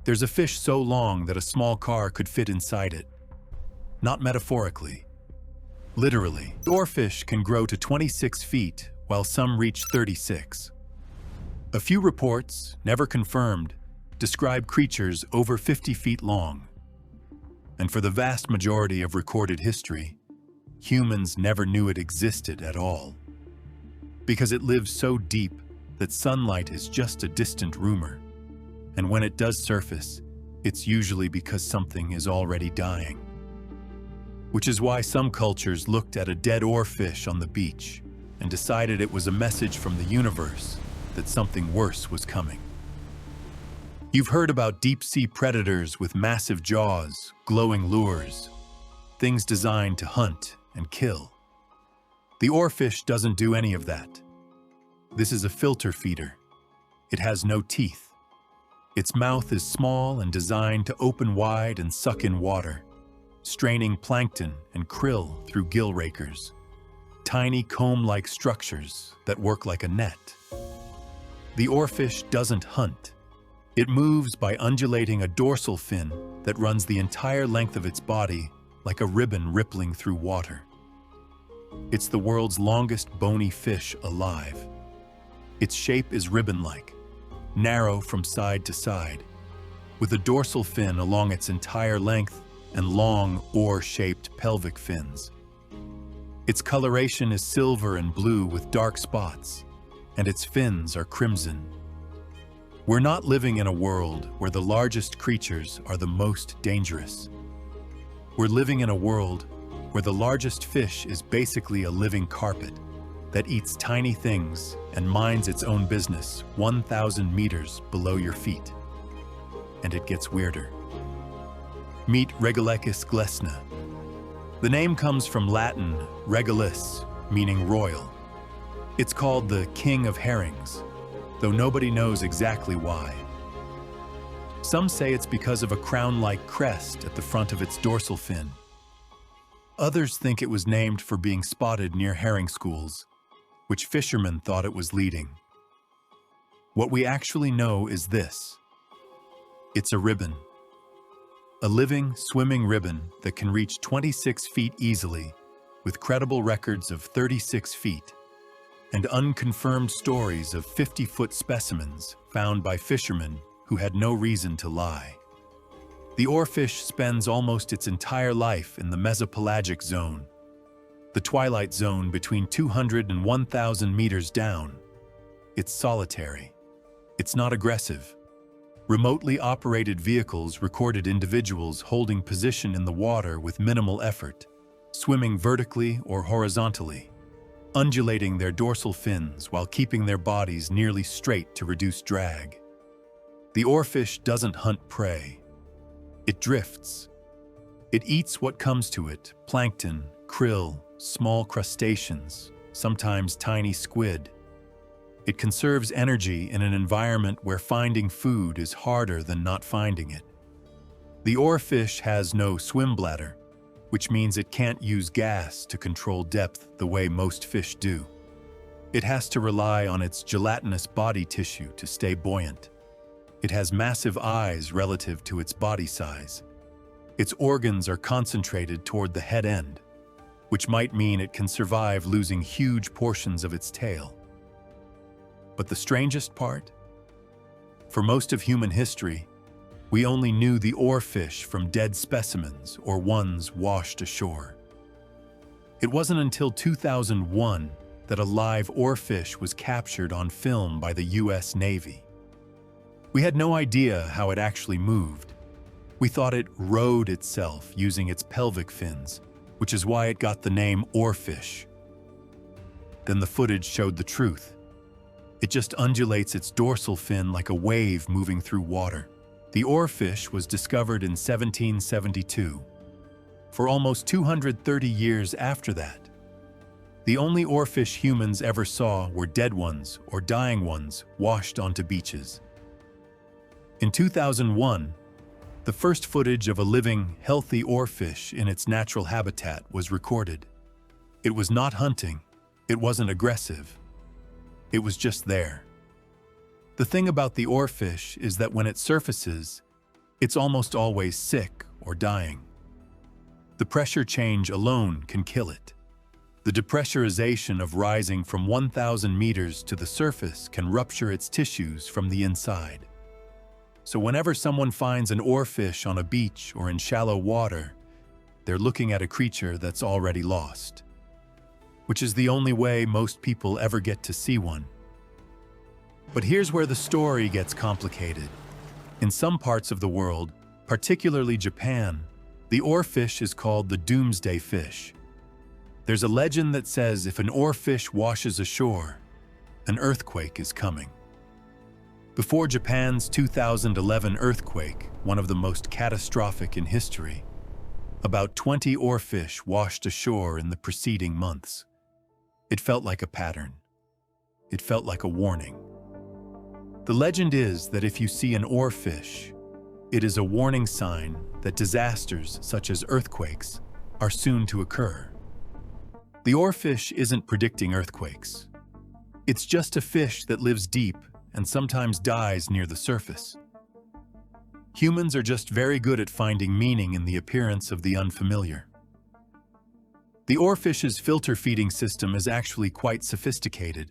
There's a fish so long that a small car could fit inside it. Not metaphorically. Literally. Oarfish can grow to 26 feet, while some reach 36. A few reports, never confirmed, describe creatures over 50 feet long. And for the vast majority of recorded history, humans never knew it existed at all. Because it lives so deep that sunlight is just a distant rumor. And when it does surface, it's usually because something is already dying. Which is why some cultures looked at a dead oarfish on the beach and decided it was a message from the universe that something worse was coming. You've heard about deep-sea predators with massive jaws, glowing lures, things designed to hunt and kill. The oarfish doesn't do any of that. This is a filter feeder. It has no teeth. Its mouth is small and designed to open wide and suck in water, straining plankton and krill through gill rakers, tiny comb-like structures that work like a net. The oarfish doesn't hunt. It moves by undulating a dorsal fin that runs the entire length of its body like a ribbon rippling through water. It's the world's longest bony fish alive. Its shape is ribbon-like, narrow from side to side, with a dorsal fin along its entire length and long oar-shaped pelvic fins. Its coloration is silver and blue with dark spots, and its fins are crimson. We're not living in a world where the largest creatures are the most dangerous. We're living in a world where the largest fish is basically a living carpet that eats tiny things and minds its own business 1,000 meters below your feet. And it gets weirder. Meet Regalecus glesne. The name comes from Latin regalis, meaning royal. It's called the king of herrings, though nobody knows exactly why. Some say it's because of a crown-like crest at the front of its dorsal fin. Others think it was named for being spotted near herring schools, which fishermen thought it was leading. What we actually know is this. It's a ribbon. A living, swimming ribbon that can reach 26 feet easily, with credible records of 36 feet, and unconfirmed stories of 50-foot specimens found by fishermen who had no reason to lie. The oarfish spends almost its entire life in the mesopelagic zone, the twilight zone between 200 and 1,000 meters down. It's solitary. It's not aggressive. Remotely operated vehicles recorded individuals holding position in the water with minimal effort, swimming vertically or horizontally, undulating their dorsal fins while keeping their bodies nearly straight to reduce drag. The oarfish doesn't hunt prey. It drifts. It eats what comes to it, plankton, krill, small crustaceans, sometimes tiny squid. It conserves energy in an environment where finding food is harder than not finding it. The oarfish has no swim bladder, which means it can't use gas to control depth the way most fish do. It has to rely on its gelatinous body tissue to stay buoyant. It has massive eyes relative to its body size. Its organs are concentrated toward the head end, which might mean it can survive losing huge portions of its tail. But the strangest part? For most of human history, we only knew the oarfish from dead specimens or ones washed ashore. It wasn't until 2001 that a live oarfish was captured on film by the US Navy. We had no idea how it actually moved. We thought it rode itself using its pelvic fins, which is why it got the name oarfish. Then the footage showed the truth. It just undulates its dorsal fin like a wave moving through water. The oarfish was discovered in 1772. For almost 230 years after that, the only oarfish humans ever saw were dead ones or dying ones washed onto beaches. In 2001, the first footage of a living, healthy oarfish in its natural habitat was recorded. It was not hunting. It wasn't aggressive. It was just there. The thing about the oarfish is that when it surfaces, It's almost always sick or dying. The pressure change alone can kill it. The depressurization of rising from 1,000 meters to the surface can rupture its tissues from the inside. So whenever someone finds an oarfish on a beach or in shallow water, they're looking at a creature that's already lost, which is the only way most people ever get to see one. But here's where the story gets complicated. In some parts of the world, particularly Japan, the oarfish is called the Doomsday Fish. There's a legend that says if an oarfish washes ashore, an earthquake is coming. Before Japan's 2011 earthquake, one of the most catastrophic in history, about 20 oarfish washed ashore in the preceding months. It felt like a pattern. It felt like a warning. The legend is that if you see an oarfish, it is a warning sign that disasters such as earthquakes are soon to occur. The oarfish isn't predicting earthquakes. It's just a fish that lives deep and sometimes dies near the surface. Humans are just very good at finding meaning in the appearance of the unfamiliar. The oarfish's filter feeding system is actually quite sophisticated.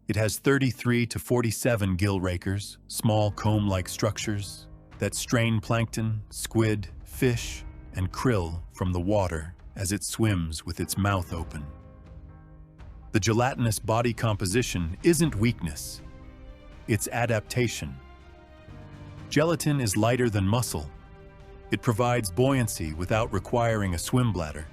It has 33 to 47 gill rakers, small comb-like structures that strain plankton, squid, fish, and krill from the water as it swims with its mouth open. The gelatinous body composition isn't weakness, it's adaptation. Gelatin is lighter than muscle. It provides buoyancy without requiring a swim bladder,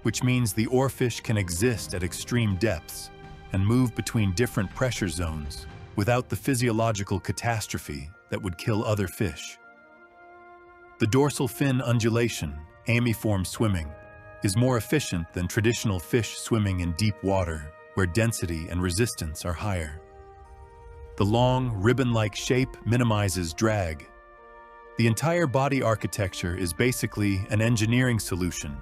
which means the oarfish can exist at extreme depths and move between different pressure zones without the physiological catastrophe that would kill other fish. The dorsal fin undulation, ameiform swimming, is more efficient than traditional fish swimming in deep water where density and resistance are higher. The long, ribbon-like shape minimizes drag. The entire body architecture is basically an engineering solution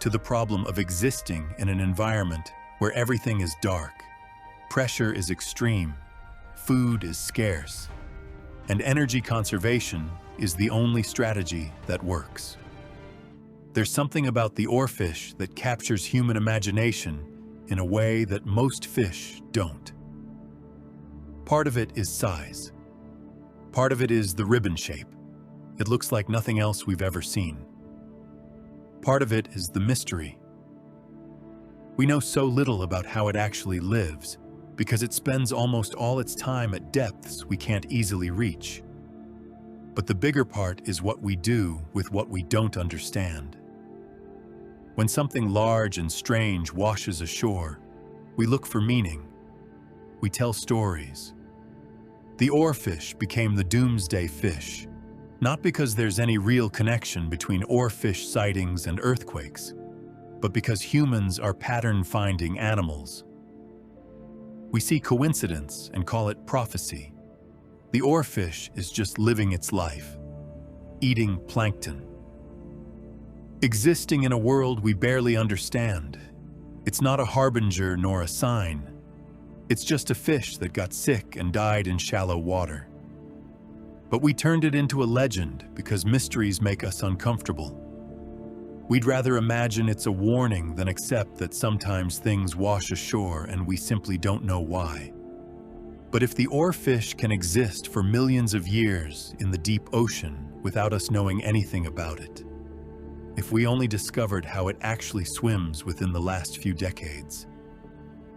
to the problem of existing in an environment where everything is dark, pressure is extreme, food is scarce, and energy conservation is the only strategy that works. There's something about the oarfish that captures human imagination in a way that most fish don't. Part of it is size. Part of it is the ribbon shape. It looks like nothing else we've ever seen. Part of it is the mystery. We know so little about how it actually lives because it spends almost all its time at depths we can't easily reach. But the bigger part is what we do with what we don't understand. When something large and strange washes ashore, we look for meaning. We tell stories. The oarfish became the Doomsday Fish, not because there's any real connection between oarfish sightings and earthquakes, but because humans are pattern-finding animals. We see coincidence and call it prophecy. The oarfish is just living its life, eating plankton, existing in a world we barely understand. It's not a harbinger nor a sign. It's just a fish that got sick and died in shallow water. But we turned it into a legend because mysteries make us uncomfortable. We'd rather imagine it's a warning than accept that sometimes things wash ashore and we simply don't know why. But if the oarfish can exist for millions of years in the deep ocean without us knowing anything about it, if we only discovered how it actually swims within the last few decades,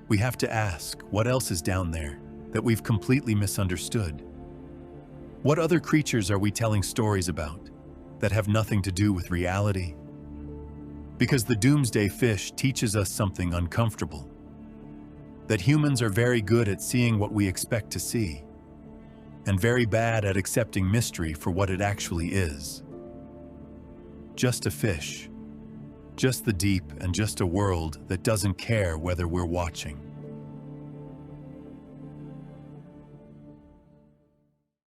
we have to ask what else is down there that we've completely misunderstood. What other creatures are we telling stories about that have nothing to do with reality? Because the Doomsday Fish teaches us something uncomfortable. That humans are very good at seeing what we expect to see, and very bad at accepting mystery for what it actually is. Just a fish. Just the deep and just a world that doesn't care whether we're watching.